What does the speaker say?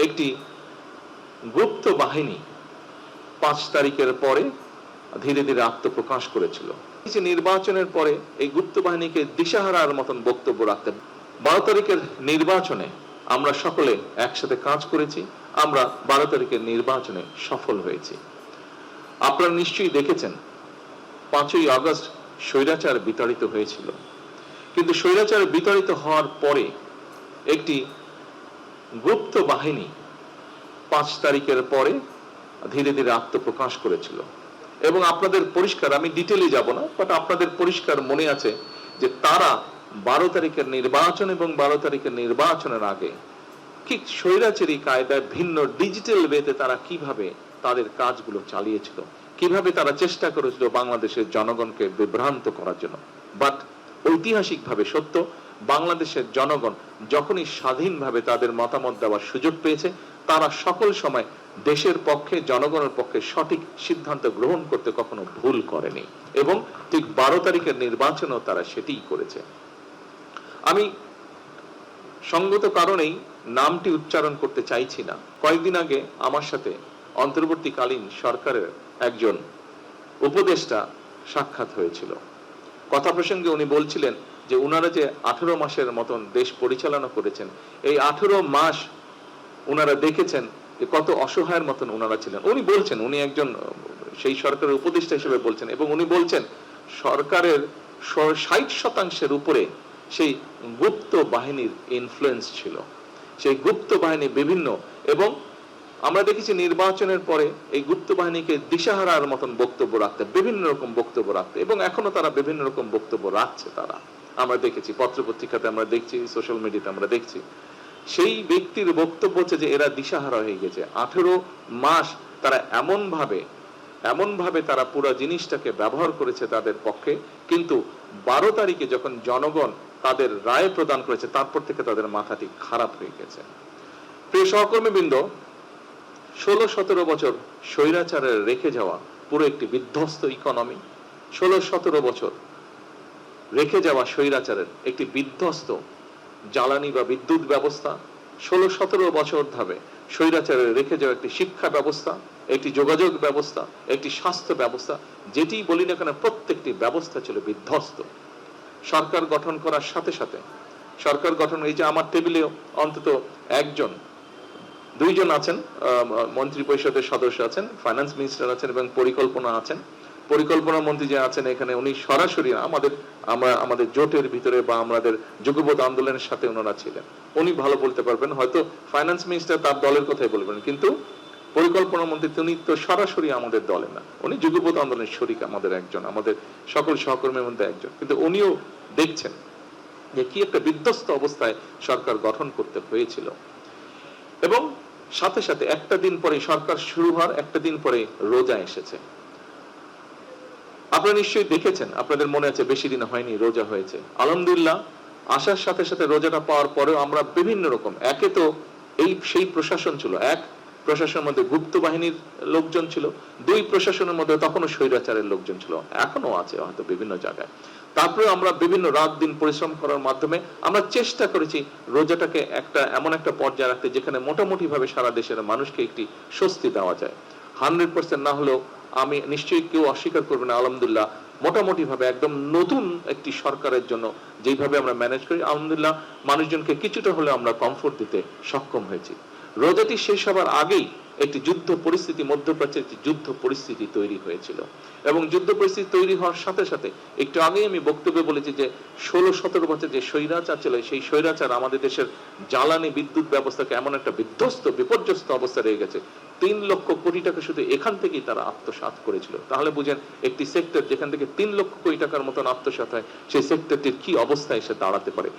একটি গুপ্ত বাহিনী 5 তারিখের পরে ধীরে ধীরে আত্মপ্রকাশ করেছিল। নির্বাচনের পরে এই গুপ্ত বাহিনীকে দিশাহারার মতন বক্তব্য রাখতেন। 12 তারিখের নির্বাচনে আমরা সকলে একসাথে কাজ করেছি, আমরা 12 তারিখের নির্বাচনে সফল হয়েছি। আপনারা নিশ্চয়ই দেখেছেন 5ই আগস্ট স্বৈরাচার বিতাড়িত হয়েছিল, কিন্তু স্বৈরাচার বিতাড়িত হওয়ার পরে একটি গুপ্ত বাহিনী 5 তারিখের পরে ধীরে ধীরে আত্মপ্রকাশ করেছিল। এবং আপনাদের পরিষ্কার, আমি ডিটেইলে যাব না, বাট আপনাদের পরিষ্কার মনে আছে যে তারা 12 তারিখের নির্বাচন এবং 12 তারিখের নির্বাচনের আগে ঠিক স্বৈরাচারী কায়দায় ভিন্ন ডিজিটাল ওয়েতে তারা কিভাবে তাদের কাজগুলো চালিয়েছিল, কিভাবে তারা চেষ্টা করেছিল বাংলাদেশের জনগণকে বিভ্রান্ত করার জন্য। বাট ঐতিহাসিকভাবে সত্য, বাংলাদেশের জনগণ যখনই স্বাধীনভাবে তাদের মতামত দেওয়ার সুযোগ পেয়েছে, তারা সকল সময় দেশের পক্ষে, জনগণের পক্ষে সঠিক সিদ্ধান্ত গ্রহণ করতে কখনো ভুল করেনি, এবং ঠিক 12 তারিখের নির্বাচনেও তারা সেটিই করেছে। আমি সঙ্গত কারণেই নামটি উচ্চারণ করতে চাইছি না। কয়েকদিন আগে আমার সাথে অন্তর্বর্তীকালীন সরকারের একজন উপদেষ্টা সাক্ষাৎ হয়েছিল। কথা প্রসঙ্গে উনি বলছিলেন যে উনারা যে 18 মাসের মতন দেশ পরিচালনা করেছেন, এই 18 মাস উনারা দেখেছেন যে কত অসহায়ের মতন উনারা ছিলেন। উনি বলছেন, উনি একজন সেই সরকারের উপদেষ্টা হিসেবে বলছেন, এবং উনি বলছেন সরকারের 60% উপরে সেই গুপ্ত বাহিনীর ইনফ্লুয়েন্স ছিল। সেই গুপ্ত বাহিনী বিভিন্ন, এবং আমরা দেখেছি নির্বাচনের পরে এই গুপ্ত বাহিনীকে দিশাহারার মতন বক্তব্য রাখতে, বিভিন্ন রকম বক্তব্য রাখতে, এবং এখনো তারা বিভিন্ন রকম বক্তব্য রাখছে। তারা আমরা দেখেছি পত্রপত্রিকাতে, আমরা দেখছি সোশ্যাল মিডিয়াতে, আমরা দেখছি সেই ব্যক্তির বক্তব্য হচ্ছে যে এরা দিশাহারা হয়ে গেছে। 18 মাস তারা এমন ভাবে তারা পুরো জিনিসটাকে ব্যবহার করেছে তাদের পক্ষে, কিন্তু 12 তারিখে যখন জনগণ তাদের রায় প্রদান করেছে, তারপর থেকে তাদের মাথাটি খারাপ হয়ে গেছে। প্রিয় সহকর্মীবৃন্দ, 16-17 বছর স্বৈরাচারের রেখে যাওয়া পুরো একটি বিধ্বস্ত ইকোনমি, 16-17 বছর রেখে যাওয়া স্বৈরাচারের একটি বিধ্বস্ত জ্বালানি বা বিদ্যুৎ ব্যবস্থা, 16-17 বছর ধরে স্বৈরাচারের রেখে যাওয়া একটি শিক্ষা ব্যবস্থা, একটি যোগাযোগ ব্যবস্থা, একটি স্বাস্থ্য ব্যবস্থা, যেটি বলি না কেন প্রত্যেকটি ব্যবস্থা ছিল বিধ্বস্ত। সরকার গঠন করার সাথে সাথে সরকার গঠন, এই যে আমার টেবিলেও অন্তত 2জন আছেন, মন্ত্রী পরিষদের সদস্য আছেন, ফাইন্যান্স মিনিস্টার আছেন, এবং পরিকল্পনা আছেন। পরিকল্পনা মন্ত্রী যে আছেন এখানে, উনি সরাসরি আমাদের জোটের ভিতরে বা আমাদের যুগপৎ আন্দোলনের সাথে ওনারা ছিলেন। উনি ভালো বলতে পারবেন, হয়তো ফাইন্যান্স মিনিস্টার তার দলের কথাই বলবেন, কিন্তু পরিকল্পনা মন্ত্রী তিনি তো সরাসরি আমাদের দলে না, উনি যুগপৎ আন্দোলনের শরিক, আমাদের একজন, আমাদের সকল সহকর্মীর মধ্যে একজন, কিন্তু উনিও দেখছেন যে কি একটা বিধ্বস্ত অবস্থায় সরকার গঠন করতে হয়েছিল। এবং সাথে সাথে একটা দিন পরে সরকার শুরু হওয়ার একটা দিন পরে রোজা এসেছে। আপনারা নিশ্চয়ই দেখেছেন, আপনাদের মনে আছে বেশি দিন হয়নি রোজা হয়েছে। আলহামদুলিল্লাহ, আসার সাথে সাথে রোজাটা পাওয়ার পরেও আমরা বিভিন্ন রকম, একে তো সেই প্রশাসন ছিল, এক প্রশাসনের মধ্যে গুপ্ত বাহিনীর লোকজন ছিল, 2 প্রশাসনের মধ্যে তখনও স্বৈরাচারের লোকজন ছিল, এখনো আছে হয়তো বিভিন্ন জায়গায়। তারপরে আমরা বিভিন্ন রাত দিন পরিশ্রম করার মাধ্যমে আমরা চেষ্টা করেছি রোজাটাকে এমন একটা পর্যায়ে রাখতে যেখানে মোটামুটি ভাবে সারা দেশের মানুষকে একটি স্বস্তি দেওয়া যায়। 100% না হলেও আমি নিশ্চয়ই কেউ অস্বীকার করবে না, আলহামদুলিল্লাহ মোটামুটি ভাবে একদম নতুন একটি সরকারের জন্য যেভাবে আমরা ম্যানেজ করি, আলহামদুলিল্লাহ মানুষজনকে কিছুটা হলেও আমরা কমফোর্ট দিতে সক্ষম হয়েছি। রোজাটি শেষ হবার আগেই একটি যুদ্ধ পরিস্থিতি, মধ্যপ্রাচ্যে একটি যুদ্ধ পরিস্থিতি তৈরি হয়েছিল, এবং যুদ্ধ পরিস্থিতি তৈরি হওয়ার সাথে সাথে একটু আগেই আমি বক্তব্যে বলেছি যে 16-17 বছর যে স্বৈরাচার ছিল, সেই স্বৈরাচার আমাদের দেশের জ্বালানি বিদ্যুৎ ব্যবস্থাকে এমন একটা বিধ্বস্ত বিপর্যস্ত অবস্থা রয়ে গেছে, 3 লক্ষ কোটি টাকা শুধু এখান থেকেই তারা আত্মসাৎ করেছিল। তাহলে বুঝেন একটি সেক্টর যেখান থেকে 3 লক্ষ কোটি টাকার মতন আত্মসাৎ হয়, সেই সেক্টরটির কি অবস্থায় এসে দাঁড়াতে পারে।